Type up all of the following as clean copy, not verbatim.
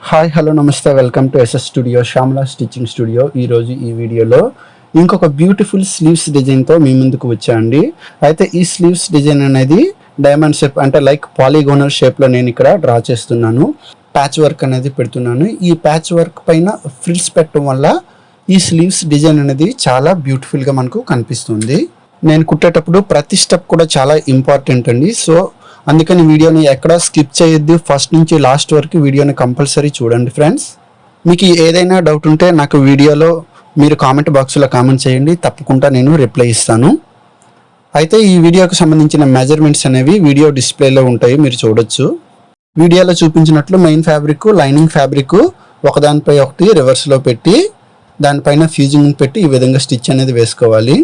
Hi hello నమస్తే welcome to SS studio Shyamala stitching studio. ఈరోజు ఈ వీడియోలో ఇంకొక బ్యూటిఫుల్ స్లీవ్స్ డిజైన్తో మీ ముందుకు వచ్చాయండి. అయితే ఈ స్లీవ్స్ డిజైన్ అనేది డైమండ్ షేప్ అంటే లైక్ పాలిగోనల్ షేప్లో నేను ఇక్కడ డ్రా చేస్తున్నాను. ప్యాచ్ వర్క్ అనేది పెడుతున్నాను. ఈ ప్యాచ్ వర్క్ పైన ఫ్రిల్స్ పెట్టడం వల్ల ఈ స్లీవ్స్ డిజైన్ అనేది చాలా బ్యూటిఫుల్గా మనకు కనిపిస్తుంది. నేను కుట్టేటప్పుడు ప్రతి స్టెప్ కూడా చాలా ఇంపార్టెంట్ అండి. సో అందుకని వీడియోని ఎక్కడ స్కిప్ చేయొద్దు, ఫస్ట్ నుంచి లాస్ట్ వరకు వీడియోని కంపల్సరీ చూడండి ఫ్రెండ్స్. మీకు ఏదైనా డౌట్ ఉంటే నాకు వీడియోలో మీరు కామెంట్ బాక్స్లో కామెంట్ చేయండి, తప్పకుండా నేను రిప్లై ఇస్తాను. అయితే ఈ వీడియోకి సంబంధించిన మెజర్మెంట్స్ అనేవి వీడియో డిస్ప్లేలో ఉంటాయి, మీరు చూడొచ్చు. వీడియోలో చూపించినట్లు మెయిన్ ఫ్యాబ్రిక్, లైనింగ్ ఫ్యాబ్రిక్ ఒకదానిపై ఒకటి రివర్స్లో పెట్టి దానిపైన ఫ్యూజింగ్ పెట్టి ఈ విధంగా స్టిచ్ అనేది వేసుకోవాలి.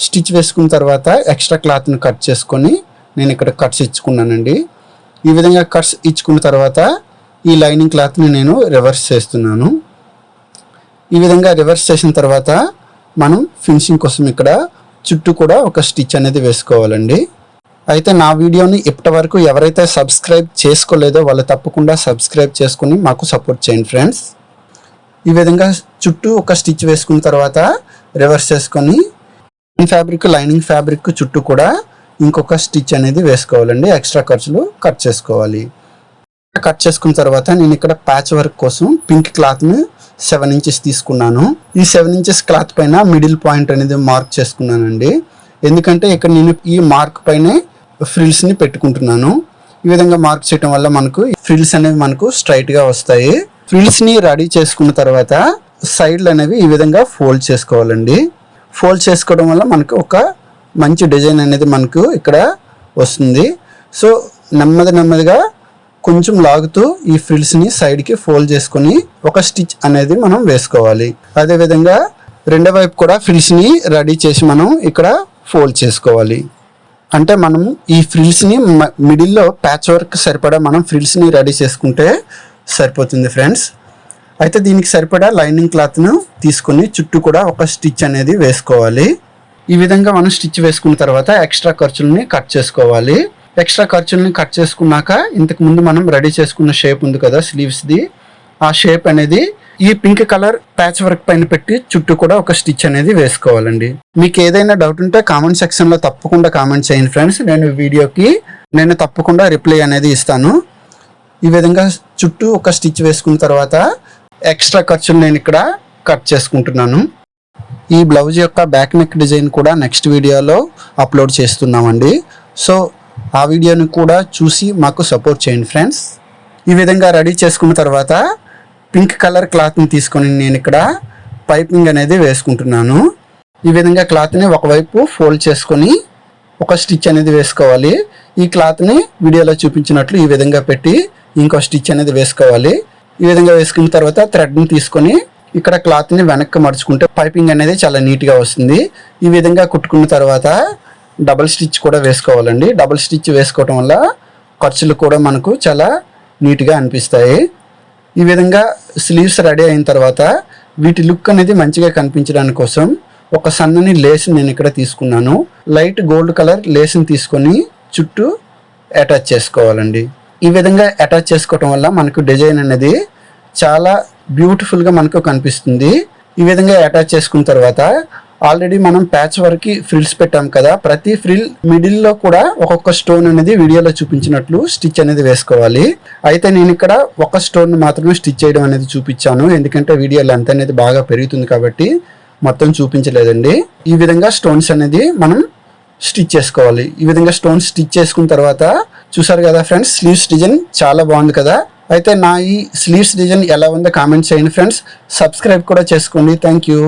స్టిచ్ వేసుకున్న తర్వాత ఎక్స్ట్రా క్లాత్ని కట్ చేసుకొని నేను ఇక్కడ కట్స్ ఇచ్చుకున్నానండి. ఈ విధంగా కట్స్ ఇచ్చుకున్న తర్వాత ఈ లైనింగ్ క్లాత్ని నేను రివర్స్ చేస్తున్నాను. ఈ విధంగా రివర్స్ చేసిన తర్వాత మనం ఫినిషింగ్ కోసం ఇక్కడ చుట్టూ కూడా ఒక స్టిచ్ అనేది వేసుకోవాలండి. అయితే నా వీడియోని ఇప్పటి వరకు ఎవరైతే సబ్స్క్రైబ్ చేసుకోలేదో వాళ్ళు తప్పకుండా సబ్స్క్రైబ్ చేసుకుని మాకు సపోర్ట్ చేయండి ఫ్రెండ్స్. ఈ విధంగా చుట్టూ ఒక స్టిచ్ వేసుకున్న తర్వాత రివర్స్ చేసుకొని ఫ్యాబ్రిక్, లైనింగ్ ఫ్యాబ్రిక్ చుట్టూ కూడా ఇంకొక స్టిచ్ అనేది వేసుకోవాలండి. ఎక్స్ట్రా ఖర్చులు కట్ చేసుకోవాలి. కట్ చేసుకున్న తర్వాత నేను ఇక్కడ ప్యాచ్ వర్క్ కోసం పింక్ క్లాత్ని 7 ఇంచెస్ తీసుకున్నాను. ఈ 7 ఇంచెస్ క్లాత్ పైన మిడిల్ పాయింట్ అనేది మార్క్ చేసుకున్నానండి. ఎందుకంటే ఇక్కడ నేను ఈ మార్క్ పైనే ఫ్రిల్స్ని పెట్టుకుంటున్నాను. ఈ విధంగా మార్క్ చేయడం వల్ల మనకు ఫ్రిల్స్ అనేవి మనకు స్ట్రైట్గా వస్తాయి. ఫ్రిల్స్ని రెడీ చేసుకున్న తర్వాత సైడ్లు అనేవి ఈ విధంగా ఫోల్డ్ చేసుకోవాలండి. ఫోల్డ్ చేసుకోవడం వల్ల మనకు ఒక మంచి డిజైన్ అనేది మనకు ఇక్కడ వస్తుంది. సో నెమ్మదిగా కొంచెం లాగుతూ ఈ ఫ్రిల్స్ని సైడ్కి ఫోల్డ్ చేసుకొని ఒక స్టిచ్ అనేది మనం వేసుకోవాలి. అదేవిధంగా రెండో వైపు కూడా ఫ్రిల్స్ని రెడీ చేసి మనం ఇక్కడ ఫోల్డ్ చేసుకోవాలి. అంటే మనం ఈ ఫ్రిల్స్ని మిడిల్లో ప్యాచ్ వర్క్ సరిపడా మనం ఫ్రిల్స్ని రెడీ చేసుకుంటే సరిపోతుంది ఫ్రెండ్స్. అయితే దీనికి సరిపడా లైనింగ్ క్లాత్ను తీసుకొని చుట్టూ కూడా ఒక స్టిచ్ అనేది వేసుకోవాలి. ఈ విధంగా మనం స్టిచ్ వేసుకున్న తర్వాత ఎక్స్ట్రా ఖర్చుల్ని కట్ చేసుకోవాలి. ఎక్స్ట్రా ఖర్చుల్ని కట్ చేసుకున్నాక ఇంతకు ముందు మనం రెడీ చేసుకున్న షేప్ ఉంది కదా స్లీవ్స్ది, ఆ షేప్ అనేది ఈ పింక్ కలర్ ప్యాచ్ వర్క్ పైన పెట్టి చుట్టూ కూడా ఒక స్టిచ్ అనేది వేసుకోవాలండి. మీకు ఏదైనా డౌట్ ఉంటే కామెంట్ సెక్షన్లో తప్పకుండా కామెంట్ చేయండి ఫ్రెండ్స్. నేను తప్పకుండా రిప్లై అనేది ఇస్తాను. ఈ విధంగా చుట్టూ ఒక స్టిచ్ వేసుకున్న తర్వాత ఎక్స్ట్రా ఖర్చులు నేను ఇక్కడ కట్ చేసుకుంటున్నాను. ఈ బ్లౌజ్ యొక్క బ్యాక్ నెక్ డిజైన్ కూడా నెక్స్ట్ వీడియోలో అప్లోడ్ చేస్తున్నామండి. సో ఆ వీడియోని కూడా చూసి మాకు సపోర్ట్ చేయండి ఫ్రెండ్స్. ఈ విధంగా రెడీ చేసుకున్న తర్వాత పింక్ కలర్ క్లాత్ని తీసుకొని నేను ఇక్కడ పైపింగ్ అనేది వేసుకుంటున్నాను. ఈ విధంగా క్లాత్ని ఒకవైపు ఫోల్డ్ చేసుకొని ఒక స్టిచ్ అనేది వేసుకోవాలి. ఈ క్లాత్ని వీడియోలో చూపించినట్లు ఈ విధంగా పెట్టి ఇంకో స్టిచ్ అనేది వేసుకోవాలి. ఈ విధంగా వేసుకున్న తర్వాత థ్రెడ్ని తీసుకొని ఇక్కడ క్లాత్ని వెనక్కి మడుచుకుంటే పైపింగ్ అనేది చాలా నీట్గా వస్తుంది. ఈ విధంగా కుట్టుకున్న తర్వాత డబల్ స్టిచ్ కూడా వేసుకోవాలండి. డబల్ స్టిచ్ వేసుకోవటం వల్ల ఖర్చులు కూడా మనకు చాలా నీట్గా అనిపిస్తాయి. ఈ విధంగా స్లీవ్స్ రెడీ అయిన తర్వాత వీటి లుక్ అనేది మంచిగా కనిపించడానికి కోసం ఒక సన్నని లేస్ నేను ఇక్కడ తీసుకున్నాను. లైట్ గోల్డ్ కలర్ లేస్ని తీసుకొని చుట్టూ అటాచ్ చేసుకోవాలండి. ఈ విధంగా అటాచ్ చేసుకోవటం వల్ల మనకు డిజైన్ అనేది చాలా బ్యూటిఫుల్గా మనకు కనిపిస్తుంది. ఈ విధంగా అటాచ్ చేసుకున్న తర్వాత ఆల్రెడీ మనం ప్యాచ్ వరకు ఫ్రిల్స్ పెట్టాం కదా, ప్రతి ఫ్రిల్ మిడిల్లో కూడా ఒక్కొక్క స్టోన్ అనేది వీడియోలో చూపించినట్లు స్టిచ్ అనేది వేసుకోవాలి. అయితే నేను ఇక్కడ ఒక స్టోన్ మాత్రమే స్టిచ్ చేయడం అనేది చూపించాను, ఎందుకంటే వీడియో లెంత్ అనేది బాగా పెరుగుతుంది కాబట్టి మొత్తం చూపించలేదండి. ఈ విధంగా స్టోన్స్ అనేది మనం స్టిచ్ చేసుకోవాలి. ఈ విధంగా స్టోన్స్ స్టిచ్ చేసుకున్న తర్వాత చూసారు కదా ఫ్రెండ్స్, స్లీవ్స్ డిజైన్ చాలా బాగుంది కదా. అయితే నా ఈ స్లీవ్స్ డిజైన్ ఎలా ఉందో కామెంట్ చేయండి ఫ్రెండ్స్. సబ్స్క్రైబ్ కూడా చేసుకోండి. Thank you.